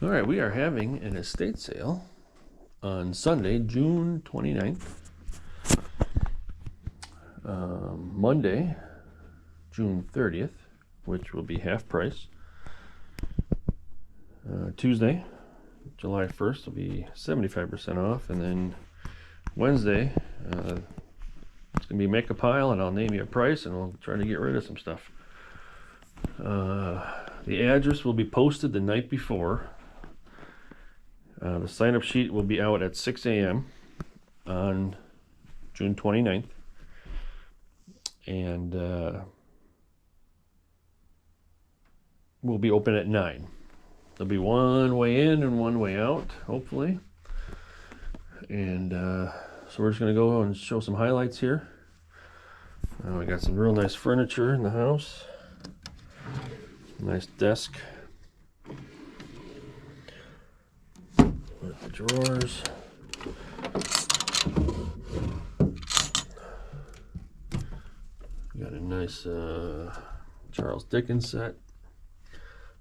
All right, we are having an estate sale on Sunday, June 29th. Monday, June 30th, which will be half price. Tuesday, July 1st will be 75% off. And then Wednesday, it's going to be make a pile and I'll name you a price and we'll try to get rid of some stuff. The address will be posted the night before. The sign-up sheet will be out at 6 a.m. on June 29th. And we'll be open at 9. There'll be one way in and one way out, hopefully. And so we're just going to go and show some highlights here. We got some real nice furniture in the house. Nice desk. With the drawers. Got a nice Charles Dickens set.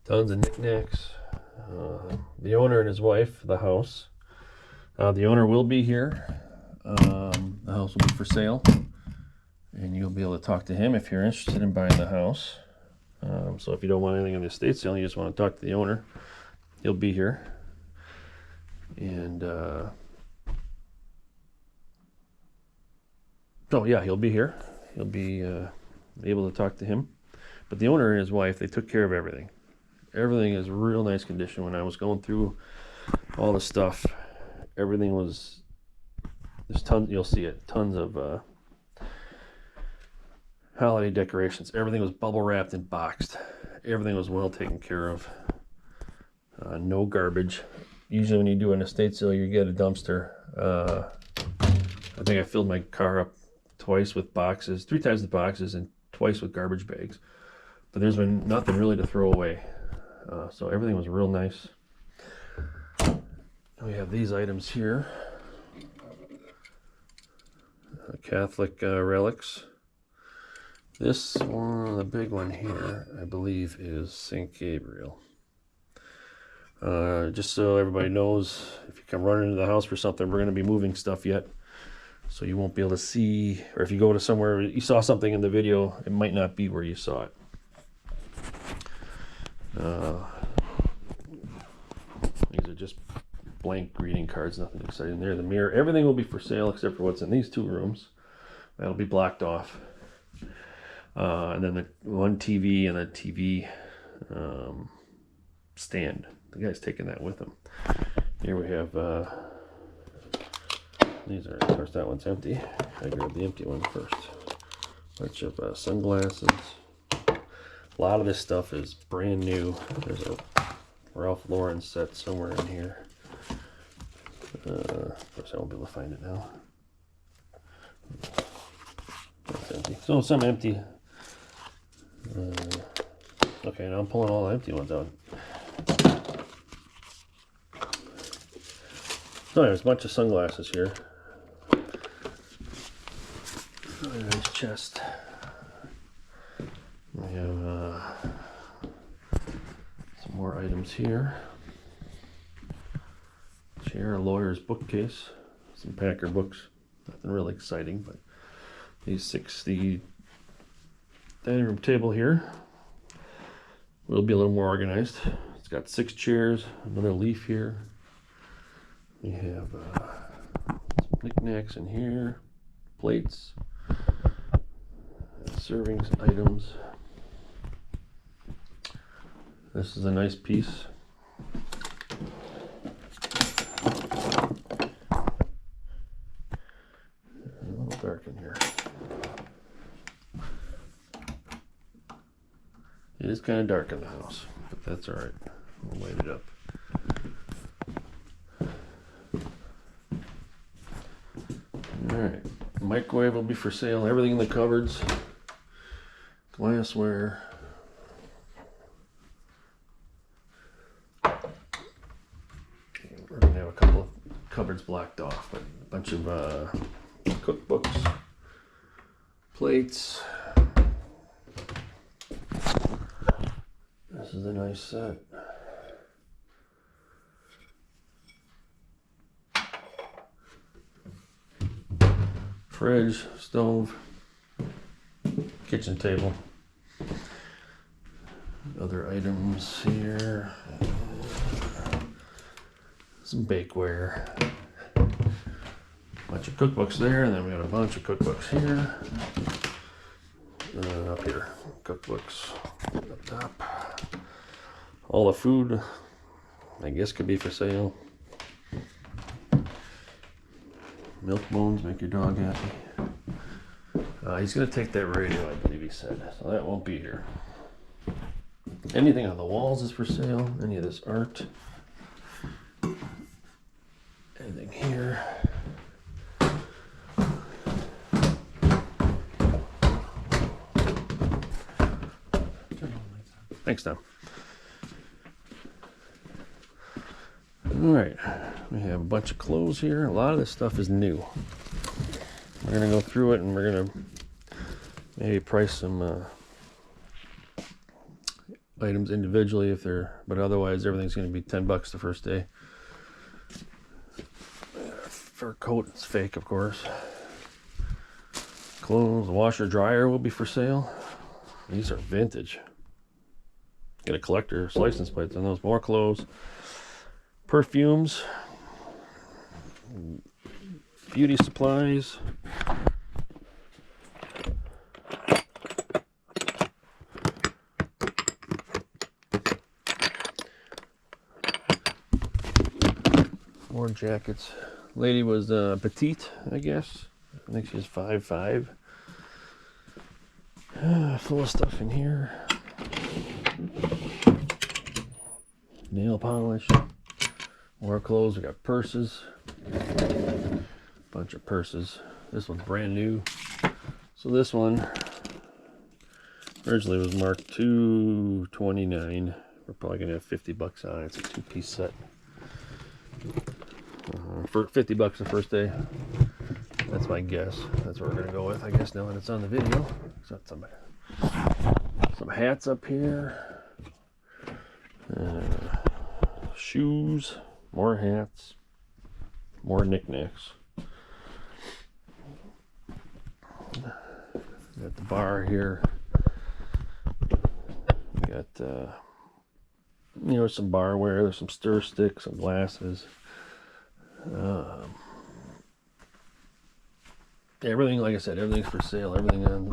Tons of knickknacks. The owner and his wife, the house. The owner will be here. The house will be for sale. And you'll be able to talk to him if you're interested in buying the house. So if you don't want anything on the estate sale, you just want to talk to the owner, he'll be here. And he'll be here. You'll be able to talk to him. But the owner and his wife, they took care of everything. Everything is real nice condition. When I was going through all the stuff, everything was, there's tons, you'll see it, tons of holiday decorations. Everything was bubble wrapped and boxed. Everything was well taken care of. No garbage. Usually when you do an estate sale, you get a dumpster. I think I filled my car up twice with boxes, 3 times with boxes and twice with garbage bags. But there's been nothing really to throw away. So everything was real nice. We have these items here. Catholic relics. This one, the big one here, I believe is St. Gabriel. Just so everybody knows, if you come running into the house for something, we're going to be moving stuff yet. So you won't be able to see, or if you go to somewhere, you saw something in the video, it might not be where you saw it. These are just blank greeting cards, nothing exciting there. The mirror, everything will be for sale except for what's in these 2 rooms. That'll be blocked off. And then the one TV and a TV stand. The guy's taking that with him. Here we have, these are, of course that one's empty. I grabbed the empty one first. Bunch of sunglasses. A lot of this stuff is brand new. There's a Ralph Lauren set somewhere in here. Of course I won't be able to find it now. That's empty. So some empty. Okay, now I'm pulling all the empty ones out. So there's a bunch of sunglasses here. A nice chest. We have some more items here. Chair, a lawyer's bookcase, some Packer books. Nothing really exciting, but these 6, the dining room table here will be a little more organized. It's got 6 chairs, another leaf here. We have some knickknacks in here, plates, serving items. This is a nice piece. A little dark in here. It is kind of dark in the house, but that's all right. We'll light it up. All right, microwave will be for sale. Everything in the cupboards, glassware. We're gonna have a couple of cupboards blocked off, but a bunch of cookbooks, plates. This is a nice set. fridge, stove, kitchen table. Other items here. Some bakeware. Bunch of cookbooks there, and then we got a bunch of cookbooks here. Up here, cookbooks up top. All the food, I guess, could be for sale. Milk bones make your dog happy. He's gonna take that radio, I believe he said, so that won't be here. Anything on the walls is for sale. Any of this art. Anything here. Thanks, Tom. All right, we have a bunch of clothes here. A lot of this stuff is new. We're gonna go through it and we're gonna maybe price some items individually if they're, but otherwise everything's gonna be $10 the first day. Fur coat, it's fake, of course. Clothes, washer dryer will be for sale. These are vintage. Get a collector's license plate on those. More clothes, perfumes, beauty supplies, more jackets. Lady was petite, I guess. I think she's 5'5". Full of stuff in here. Nail polish, more clothes. We got purses, bunch of purses. This one's brand new. So this one originally was marked $229. We're probably gonna have $50 on it. It's a 2-piece set. For $50 the first day. That's my guess. That's what we're gonna go with, I guess, now that it's on the video. Got some hats up here. Shoes, more hats, more knickknacks. Got the bar here. We got some barware. There's some stir sticks, some glasses. Everything, like I said, everything's for sale. Everything on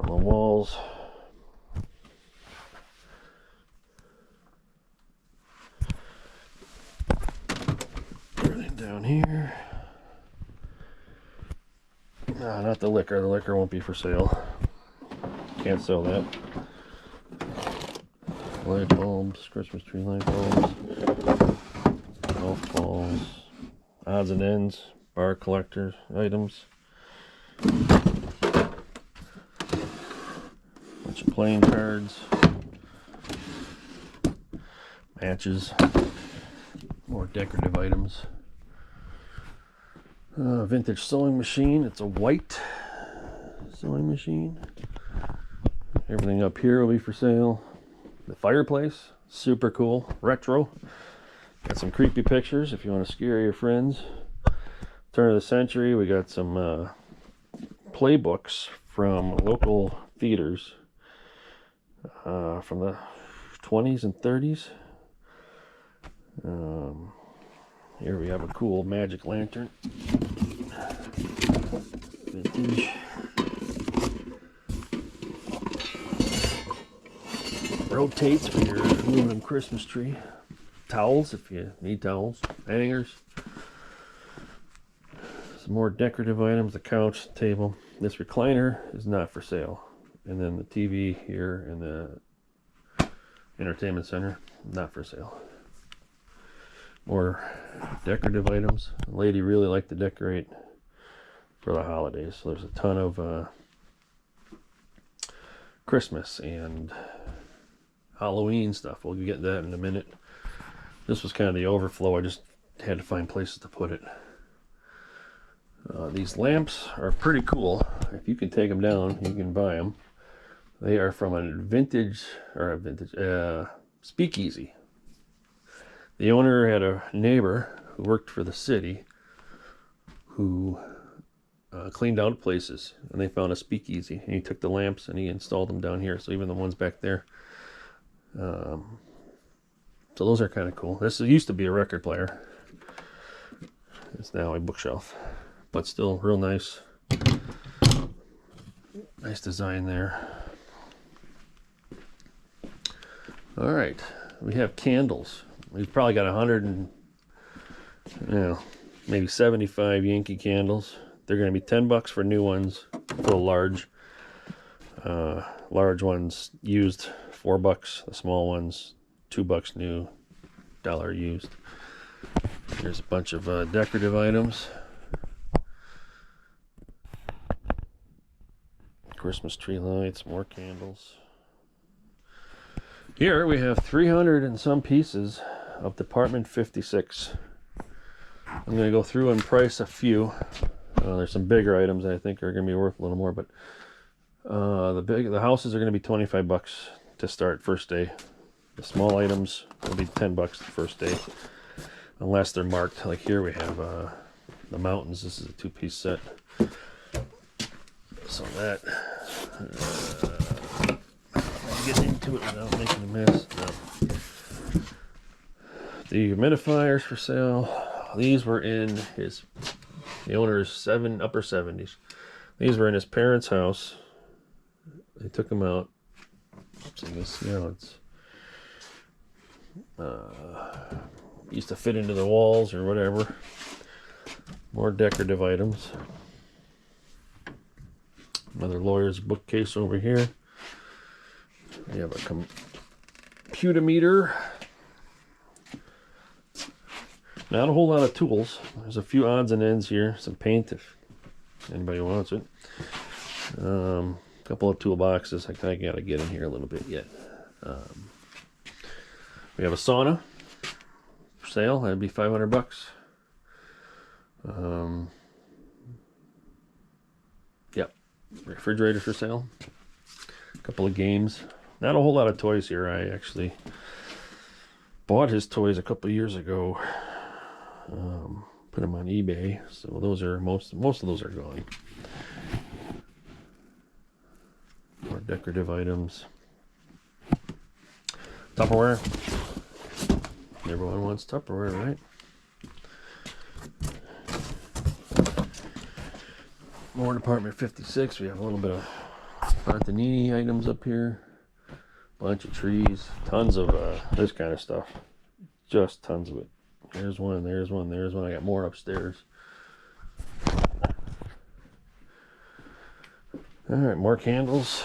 the walls. Down here. No, not the liquor. The liquor won't be for sale. Can't sell that. Light bulbs, Christmas tree light bulbs, golf balls, odds and ends, bar collectors items, bunch of playing cards, matches, more decorative items. Vintage sewing machine. It's a white sewing machine. Everything up here will be for sale. The fireplace, super cool, retro. Got some creepy pictures if you want to scare your friends. Turn of the century. We got some playbooks from local theaters from the 20s and 30s. Here we have a cool magic lantern. Vintage. Rotates for your aluminum Christmas tree. Towels if you need towels. Hangers. Some more decorative items. The couch, table. This recliner is not for sale. And then the TV here in the entertainment center, not for sale. More decorative items. The lady really liked to decorate for the holidays, so there's a ton of Christmas and Halloween stuff. We'll get that in a minute. This was kind of the overflow. I just had to find places to put it. These lamps are pretty cool. If you can take them down, you can buy them. They are from a vintage speakeasy. The owner had a neighbor who worked for the city who cleaned out places, and they found a speakeasy, and he took the lamps and he installed them down here, so even the ones back there. So those are kind of cool. This used to be a record player. It's now a bookshelf, but still real nice. Nice design there. All right, we have candles. We've probably got 100 and, maybe 75 Yankee candles. They're going to be $10 for new ones, for the large. Large ones used, $4. The small ones, $2 new, $1 used. Here's a bunch of decorative items. Christmas tree lights, more candles. Here we have 300 and some pieces of Department 56. I'm going to go through and price a few. There's some bigger items I think are going to be worth a little more, but the houses are going to be $25 to start first day. The small items will be $10 the first day, unless they're marked. Like here we have the mountains. This is a 2-piece set. So that get into it without making a mess. No. The humidifiers for sale. These were in the owner's upper 70s. These were in his parents' house. They took them out. So you can see how it's used to fit into the walls or whatever. More decorative items. Another lawyer's bookcase over here. We have a computer meter. Not a whole lot of tools. There's a few odds and ends here. Some paint if anybody wants it. A couple of toolboxes. I kind of got to get in here a little bit yet. We have a sauna for sale. That'd be $500. Yep. Refrigerator for sale. A couple of games. Not a whole lot of toys here. I actually bought his toys a couple of years ago. Put them on eBay, so those are most of those are gone. More decorative items. Tupperware. Everyone wants Tupperware, right? More Department 56. We have a little bit of Fontanini items up here. Bunch of trees. Tons of this kind of stuff. Just tons of it. There's one, there's one, there's one. I got more upstairs. Alright, more candles.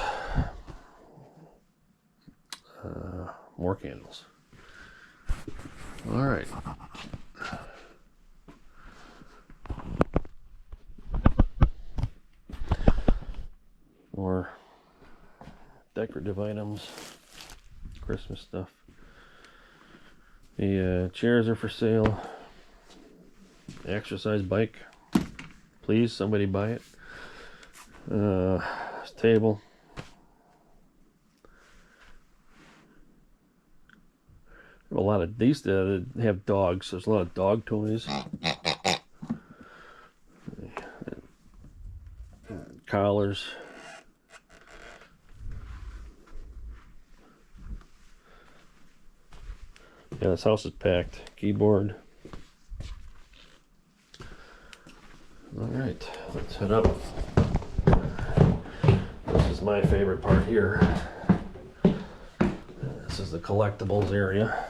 More candles. Alright. More decorative items. Christmas stuff. The chairs are for sale. The exercise bike. Please, somebody buy it. This table. A lot of these have dogs. There's a lot of dog toys. Collars. Yeah, this house is packed. Keyboard. Alright, let's head up. This is my favorite part here. This is the collectibles area.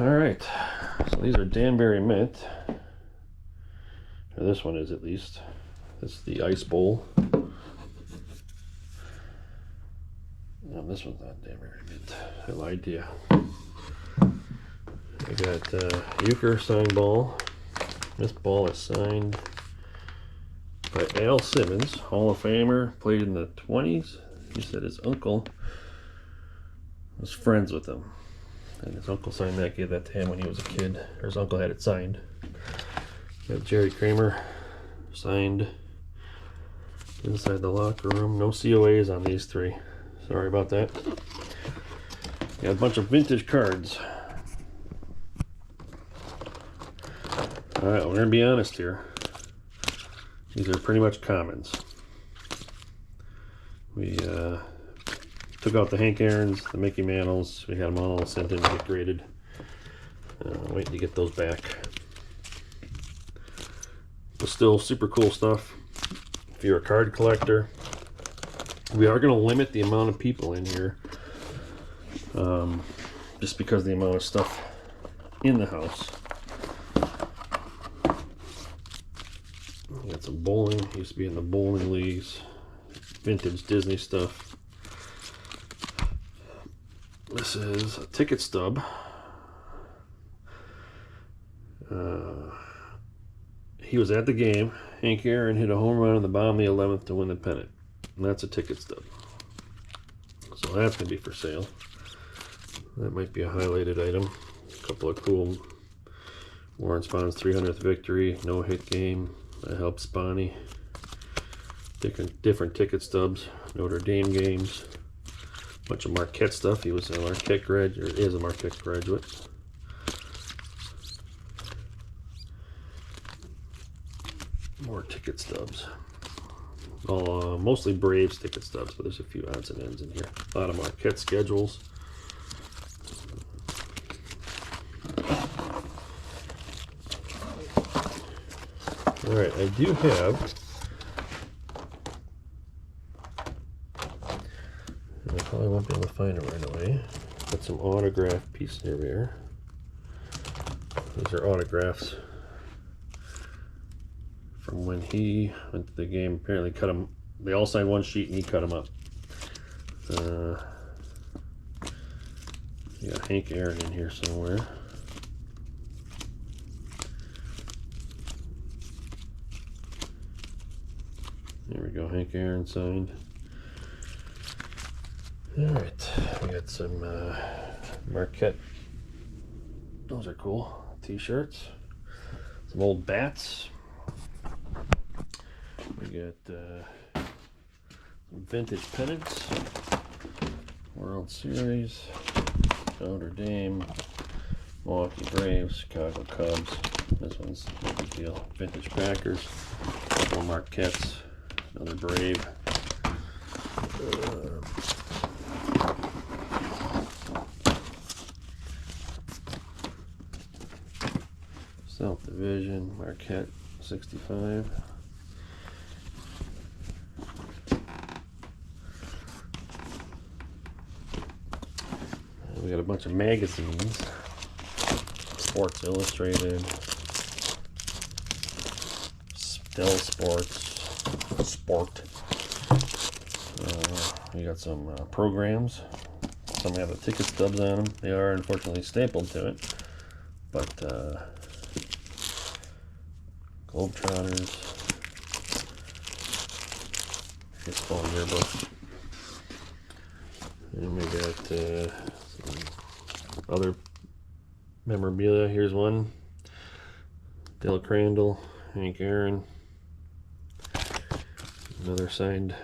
Alright, so these are Danbury Mint. Or this one is at least. This is the ice bowl. No, this one's not Danbury Mint. I lied to you. I got Euchre signed ball. This ball is signed by Al Simmons, Hall of Famer, played in the 20s. He said his uncle was friends with him. And his uncle signed that, gave that to him when he was a kid. Or his uncle had it signed. Got Jerry Kramer signed inside the locker room. No COAs on these three. Sorry about that. Got a bunch of vintage cards. Alright, we're going to be honest here. These are pretty much commons. We took out the Hank Aaron's, the Mickey Mantles. We had them all sent in to get graded. Waiting to get those back. But still super cool stuff. If you're a card collector, we are going to limit the amount of people in here. Just because of the amount of stuff in the house. We got some bowling. Used to be in the bowling leagues. Vintage Disney stuff. This is a ticket stub. He was at the game. Hank Aaron hit a home run in the bottom of the 11th to win the pennant. And that's a ticket stub. So that's going to be for sale. That might be a highlighted item. A couple of cool Warren Spahn's 300th victory, no-hit game. That helped Spahny. Different ticket stubs, Notre Dame games. Bunch of Marquette stuff. He was a Marquette graduate, or is a Marquette graduate. More ticket stubs. All mostly Braves ticket stubs, but there's a few odds and ends in here. A lot of Marquette schedules. All right, I do have. And I probably won't be able to find it right away. Got some autograph pieces here. These are autographs from when he went to the game. Apparently cut them. They all signed one sheet and he cut them up. You got Hank Aaron in here somewhere. There we go, Hank Aaron signed. Alright, we got some Marquette. Those are cool. T-shirts. Some old bats. We got some vintage pennants. World Series. Notre Dame. Milwaukee Braves. Chicago Cubs. This one's no big deal. Vintage Packers. Couple Marquettes. Another Brave. South Division, Marquette 65. We got a bunch of magazines. Sports Illustrated. Dell Sports. Sport. We got some programs. Some have the ticket stubs on them. They are unfortunately stapled to it. But Globetrotters. Baseball yearbook. And we got some other memorabilia. Here's one. Dale Crandall, Hank Aaron. Another signed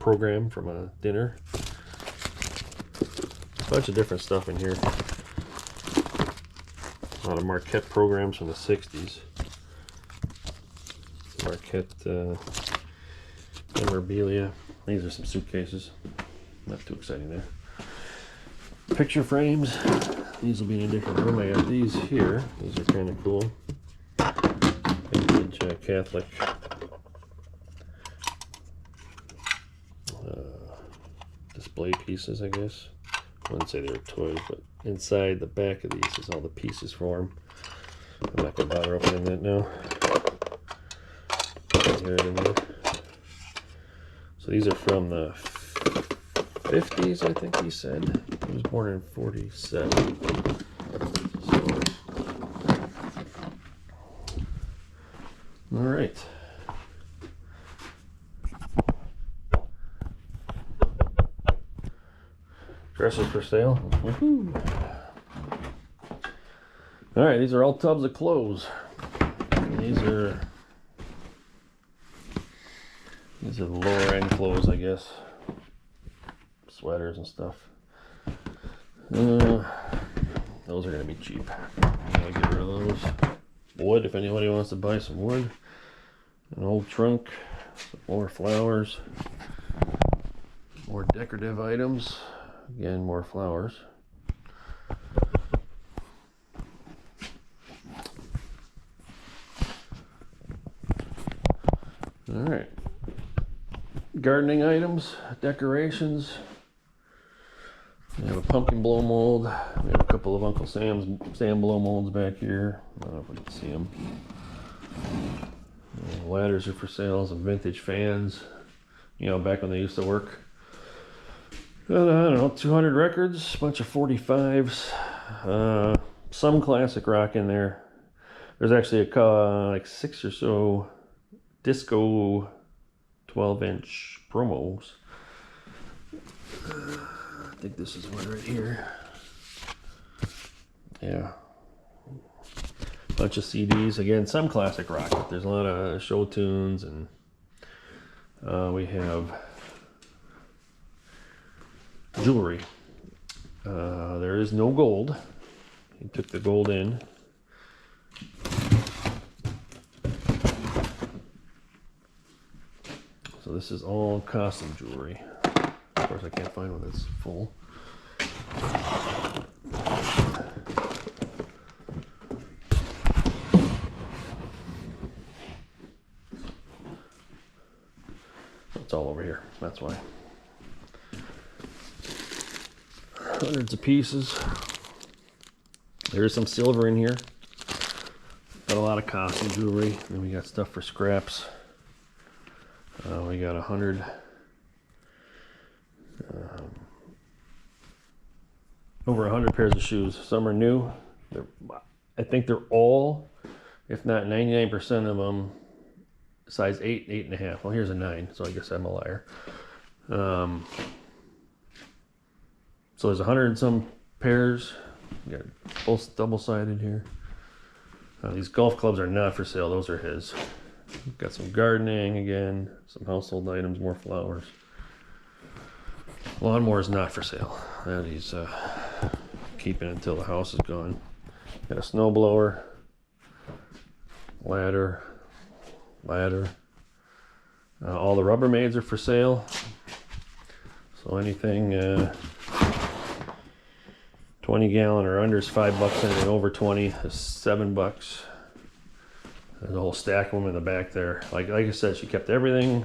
program from a dinner. A bunch of different stuff in here. A lot of Marquette programs from the 60s. Marquette memorabilia. These are some suitcases. Not too exciting there. Picture frames. These will be in a different room. I got these here. These are kind of cool. Vintage Catholic display pieces, I guess. I wouldn't say they were toys, but inside the back of these is all the pieces for them. I'm not going to bother opening that now. Here it in there. So these are from the 50s, I think he said. He was born in 47. So, all right. Dressers for sale. Woohoo. All right, these are all tubs of clothes. These are the lower end clothes, I guess. Sweaters and stuff. Those are going to be cheap. I'll get rid of those. Wood, if anybody wants to buy some wood. An old trunk, some more flowers, more decorative items. Again, more flowers. All right. Gardening items, decorations. We have a pumpkin blow mold. We have a couple of Uncle Sam's sand blow molds back here. I don't know if we can see them. Ladders are for sale. Some vintage fans. You know, back when they used to work. I don't know, 200 records, a bunch of 45s. Some classic rock in there. There's actually like 6 or so disco 12-inch promos. I think this is one right here. Yeah. Bunch of CDs. Again, some classic rock. But there's a lot of show tunes, and we have jewelry. There is no gold. He took the gold in. So this is all costume jewelry. Of course, I can't find one that's full. It's all over here. That's why. Hundreds of pieces. There is some silver in here. Got a lot of costume jewelry. Then we got stuff for scraps. We got 100. Over 100 pairs of shoes. Some are new. I think they're all, if not 99% of them, size 8, 8.5. Well, here's a 9, so I guess I'm a liar. So there's 100 and some pairs. We got both double-sided here. These golf clubs are not for sale. Those are his. We've got some gardening again, some household items, more flowers. Lawnmower is not for sale. That he's keeping until the house is gone. Got a snow blower, ladder. All the Rubbermaids are for sale. So anything 20 gallon or under is $5. Anything over 20 is $7. There's a whole stack of them in the back there. Like I said, she kept everything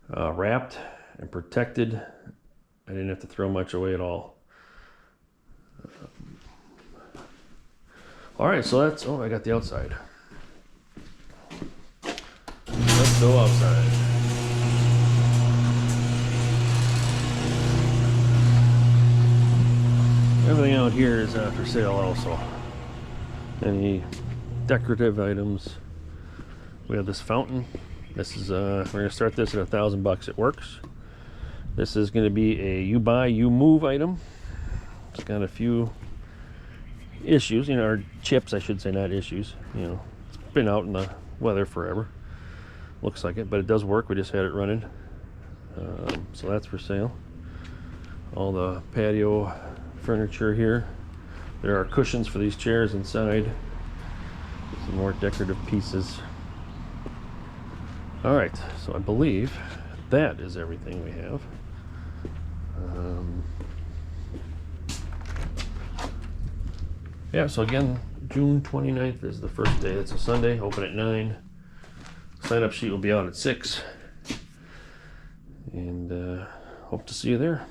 wrapped and protected. I didn't have to throw much away at all. All right, so that's, I got the outside. Let's go outside. Everything out here is for sale also. Any decorative items. We have this fountain. This is we're gonna start this at $1,000. It works. This is gonna be a you buy, you move item. It's got a few issues, or chips, I should say, not issues. It's been out in the weather forever. Looks like it, but it does work. We just had it running. So that's for sale. All the patio furniture here. There are cushions for these chairs inside. Some more decorative pieces. All right, so I believe that is everything we have. Yeah, so again, June 29th is the first day. It's a Sunday, open at 9. Sign-up sheet will be out at 6. And hope to see you there.